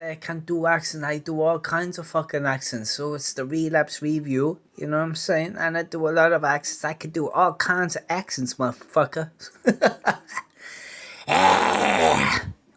I can't do accents. I do all kinds of fucking accents. So it's the Relapse review. You know what I'm saying? And I do a lot of accents. I can do all kinds of accents, motherfucker.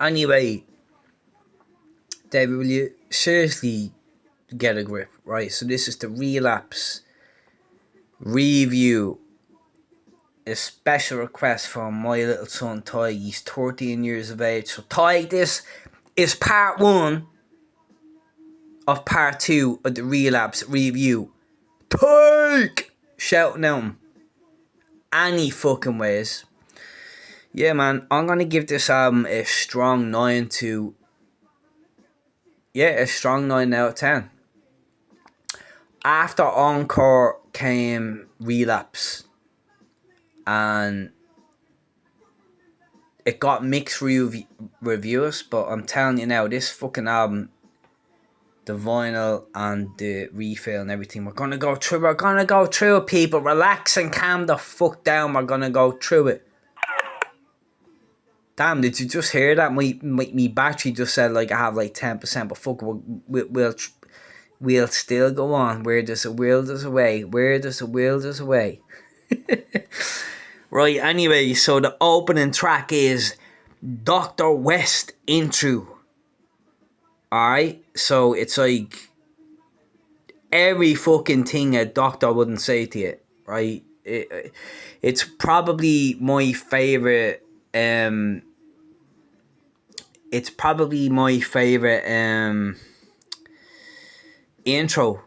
Anyway, David, will you seriously get a grip, right? So this is the Relapse review. A special request from my little son Ty. He's 13 years of age. So Ty, this is part 1 of part 2 of the Relapse review. Take! Shouting at him any fucking ways. Yeah, man, I'm gonna give this album a strong 9 to... Yeah, a strong 9 out of 10. After Encore came Relapse. And it got mixed reviews, but I'm telling you now, this fucking album, the vinyl and the refill and everything, we're gonna go through it, people. Relax and calm the fuck down. We're gonna go through it. Damn, did you just hear that? My battery just said like I have like 10%, but fuck, we'll still go on. Where there's a will, there's a way. Where there's a will, there's a way. Right, anyway, so the opening track is Dr. West Intro. Alright, so it's like every fucking thing a doctor wouldn't say to you, right? It's probably my favourite, intro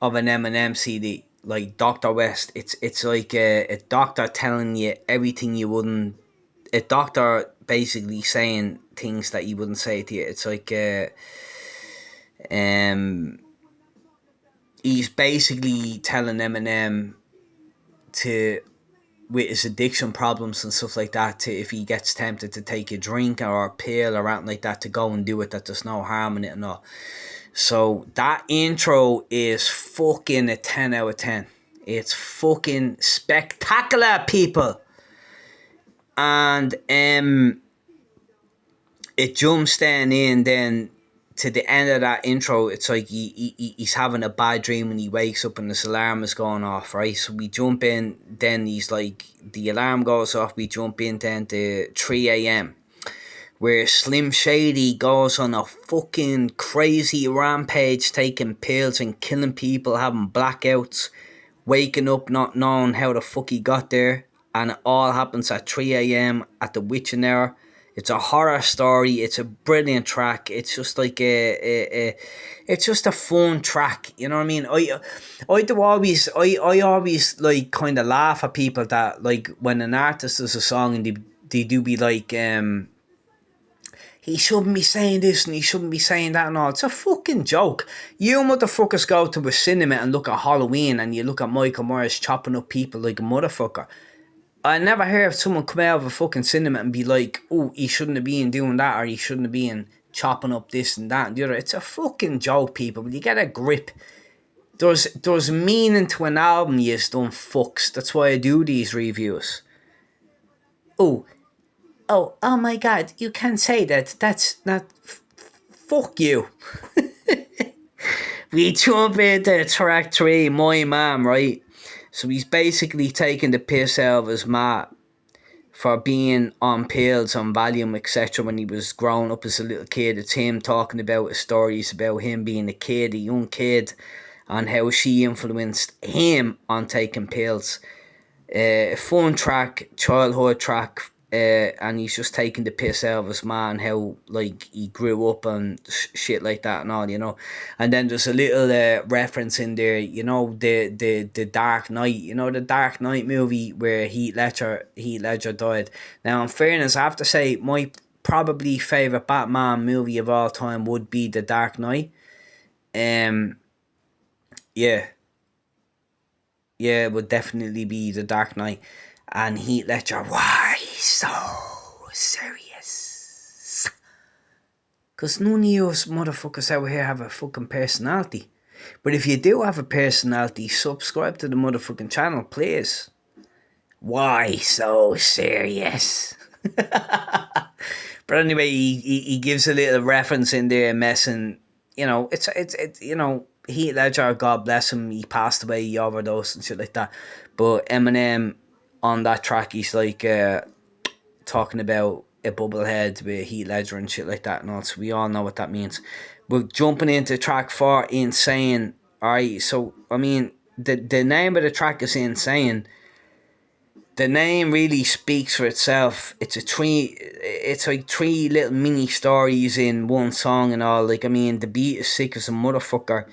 of an Eminem CD. Like Dr. West, it's like a doctor telling you everything you wouldn't. A doctor basically saying things that you wouldn't say to you. It's like he's basically telling Eminem to, with his addiction problems and stuff like that, to if he gets tempted to take a drink or a pill or anything like that, to go and do it, that there's no harm in it and all. So that intro is fucking a 10 out of 10. It's fucking spectacular, people. And it jumps then to the end of that intro. It's like he's having a bad dream when he wakes up and his alarm is going off, right? So we jump in, then he's like, the alarm goes off, we jump in then to 3 a.m. where Slim Shady goes on a fucking crazy rampage, taking pills and killing people, having blackouts, waking up not knowing how the fuck he got there, and it all happens at 3 a.m. at the witching hour. It's a horror story. It's a brilliant track. It's just like it's just a fun track. You know what I mean? I always like kind of laugh at people that, like, when an artist does a song and they do be like, he shouldn't be saying this and he shouldn't be saying that and all. It's a fucking joke. You motherfuckers go to a cinema and look at Halloween and you look at Michael Myers chopping up people like a motherfucker. I never heard someone come out of a fucking cinema and be like, oh, he shouldn't have been doing that, or he shouldn't have been chopping up this and that and the other. It's a fucking joke, people. But you get a grip. There's meaning to an album, you dumb fucks. That's why I do these reviews. Oh my God, you can't say that. That's not... fuck you. We jump into track 3, My Mom, right? So he's basically taking the piss out of his ma for being on pills, on Valium, etc. when he was growing up as a little kid. It's him talking about his stories about him being a kid, a young kid, and how she influenced him on taking pills. Fun track, childhood track, and he's just taking the piss out of his man, how like he grew up and shit like that and all, you know. And then there's a little reference in there, you know, the Dark Knight, you know, the Dark Knight movie where Heath Ledger died. Now, in fairness, I have to say my probably favourite Batman movie of all time would be The Dark Knight. Yeah, it would definitely be The Dark Knight. And Heath Ledger, why so serious? Because none of you motherfuckers out here have a fucking personality. But if you do have a personality, subscribe to the motherfucking channel, please. Why so serious? But anyway, he gives a little reference in there, messing. It's Heath Ledger, God bless him, he passed away, he overdosed and shit like that. But Eminem on that track, he's like talking about a bubblehead with Heath Ledger and shit like that and all. So we all know what that means. We're jumping into track 4, Insane. Alright, so I mean the name of the track is Insane. The name really speaks for itself. It's like three little mini stories in one song and all. Like, I mean, the beat is sick as a motherfucker,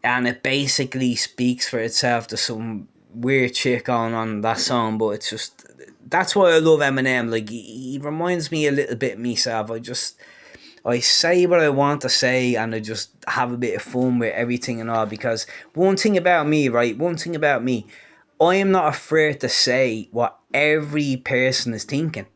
and it basically speaks for itself. There's some weird shit going on in that song, but it's just, that's why I love Eminem. Like, he reminds me a little bit of myself. I say what I want to say, and I just have a bit of fun with everything and all. Because one thing about me, right? I am not afraid to say what every person is thinking.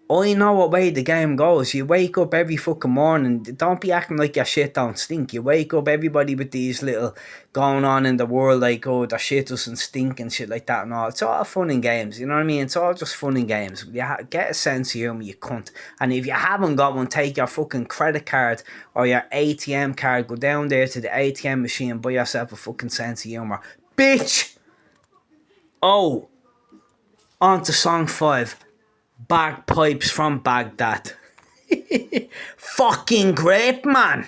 I know what way the game goes. You wake up every fucking morning. Don't be acting like your shit don't stink. You wake up, everybody with these little going on in the world, like, oh, the shit doesn't stink and shit like that and all. It's all fun and games, you know what I mean? It's all just fun and games. Get a sense of humour, you cunt. And if you haven't got one, take your fucking credit card or your ATM card, go down there to the ATM machine, buy yourself a fucking sense of humour. Bitch! Oh, on to song 5. Bagpipes from Baghdad. Fucking great, man.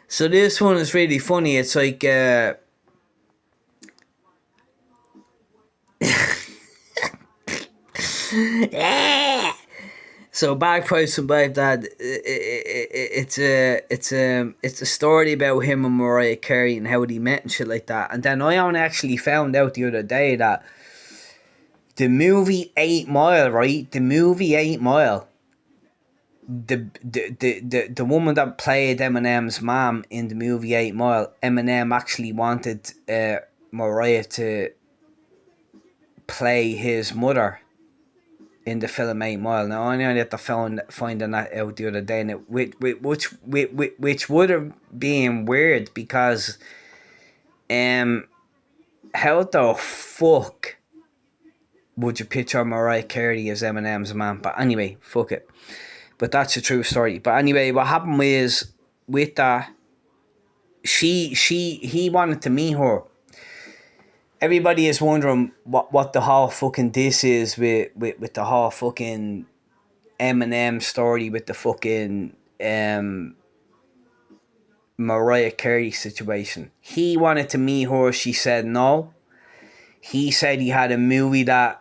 So this one is really funny. It's like so Bagpipes from Baghdad. It's a story about him and Mariah Carey and how they met and shit like that. And then I only actually found out the other day that the movie 8 Mile, right? The movie 8 Mile. The woman that played Eminem's mom in the movie 8 Mile, Eminem actually wanted Mariah to play his mother in the film 8 Mile. Now I only had to finding that out the other day, and which would have been weird because how the fuck would you picture Mariah Carey as Eminem's mom? But anyway, fuck it. But that's a true story. But anyway, what happened is with that, he wanted to meet her. Everybody is wondering what the whole fucking this is with the whole fucking Eminem story with the fucking Mariah Carey situation. He wanted to meet her. She said no. He said he had a movie that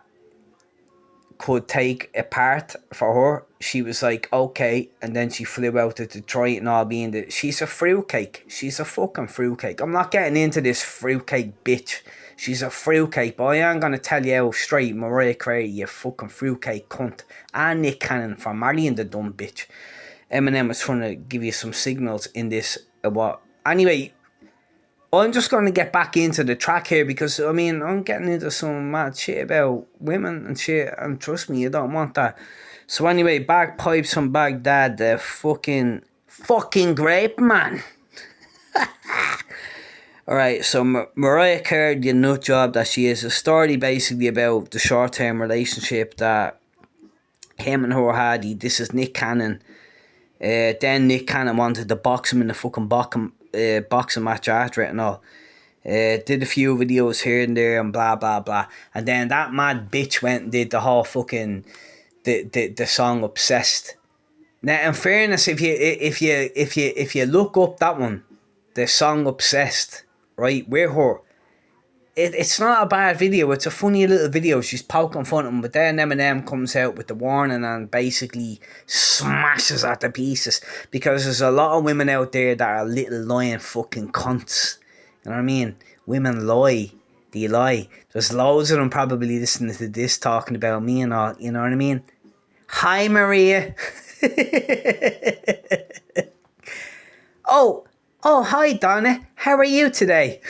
could take a part for her. She was like, okay, and then she flew out to Detroit and all being that she's a fruitcake. She's a fucking fruitcake. I'm not getting into this fruitcake bitch. She's a fruitcake, but I am gonna tell you out straight, Mariah Carey, you fucking fruitcake cunt. And Nick Cannon for marrying the dumb bitch. Eminem was trying to give you some signals in this what. Anyway, I'm just going to get back into the track here because, I mean, I'm getting into some mad shit about women and shit, and trust me, you don't want that. So anyway, Bagpipes from Baghdad, the fucking grape, man. Alright, so Mariah Carey, the nut job that she is, a story basically about the short-term relationship that him and her had. This is Nick Cannon. Then Nick Cannon wanted to box him in the fucking boxing match after it and all. Did a few videos here and there and blah blah blah. And then that mad bitch went and did the whole fucking the song Obsessed. Now in fairness, if you look up that one, the song Obsessed, right, with her, it's not a bad video. It's a funny little video. She's poking fun at him, but then Eminem comes out with the warning and basically smashes her to pieces, because there's a lot of women out there that are little lying fucking cunts. You know what I mean? Women lie. They lie. There's loads of them probably listening to this talking about me and all. You know what I mean? Hi, Maria. Oh, hi, Donna. How are you today?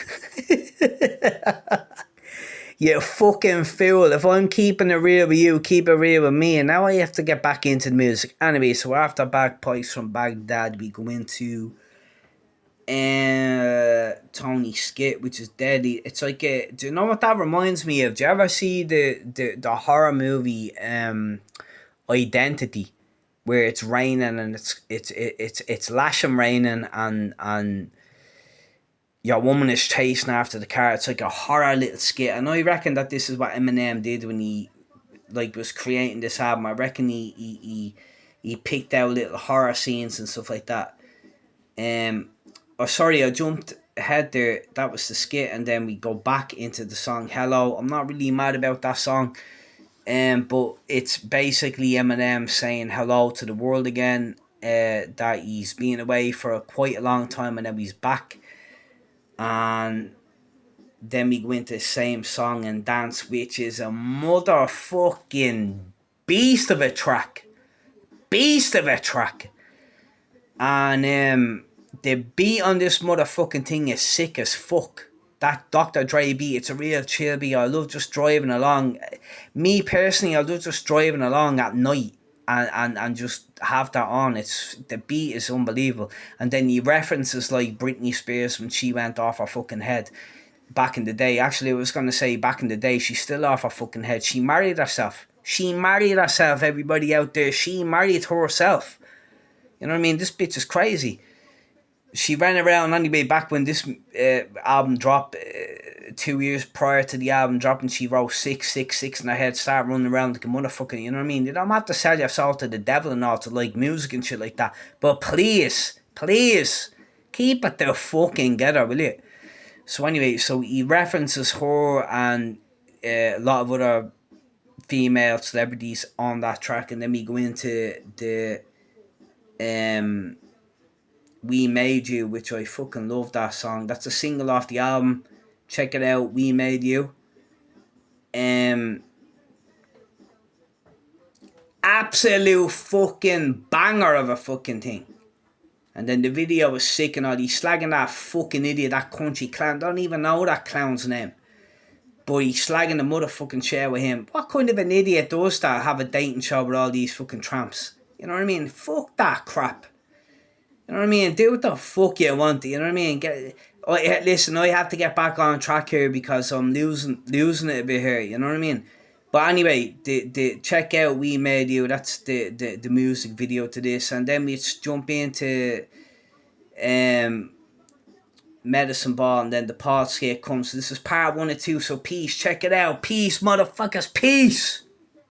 You fucking fool. If I'm keeping it real with you, keep it real with me. And now I have to get back into the music. Anyway, so after Bagpipes from Baghdad, we go into Tony Skit, which is deadly. It's like do you know what that reminds me of? Do you ever see the horror movie Identity, where it's raining and it's lashing raining and your woman is chasing after the car. It's like a horror little skit, and I reckon that this is what Eminem did when he like was creating this album. I reckon he picked out little horror scenes and stuff like that. Um, oh, sorry, I jumped ahead there. That was the skit, and then we go back into the song "Hello." I'm not really mad about that song, but it's basically Eminem saying hello to the world again. That he's been away for quite a long time, and then he's back, and then we go into the same song and dance, which is a motherfucking beast of a track, beast of a track. And the beat on this motherfucking thing is sick as fuck. That Dr. Dre beat, it's a real chill beat. I love just driving along. Me personally, I love just driving along at night and just have that on. It's the beat is unbelievable. And then he references like Britney Spears when she went off her fucking head back in the day. Actually, I was gonna say back in the day, she's still off her fucking head. She married herself. She married herself, everybody out there. She married herself. You know what I mean? This bitch is crazy. She ran around anyway back when this album dropped. 2 years prior to the album dropping, she wrote 666 in her head, start running around like a motherfucker. You know what I mean? You don't have to sell your soul to the devil and all to like music and shit like that. But please, please, keep it the fucking together, will you? So anyway, so he references her and a lot of other female celebrities on that track, and then we go into the um We Made You, which I fucking love that song. That's a single off the album. Check it out, We Made You. Um, Absolute fucking banger of a fucking thing. And then the video was sick and all. He's slagging that fucking idiot, that country clown. Don't even know that clown's name. But he's slagging the motherfucking chair with him. What kind of an idiot does that? Have a dating show with all these fucking tramps. You know what I mean? Fuck that crap. You know what I mean? Do what the fuck you want. You know what I mean? Listen, I have to get back on track here because I'm losing it a bit here. You know what I mean? But anyway, the check out We Made You. That's the music video to this, and then we jump into um Medicine Ball, and then the pod skate comes. So this is part 1 and 2. So peace. Check it out. Peace, motherfuckers. Peace.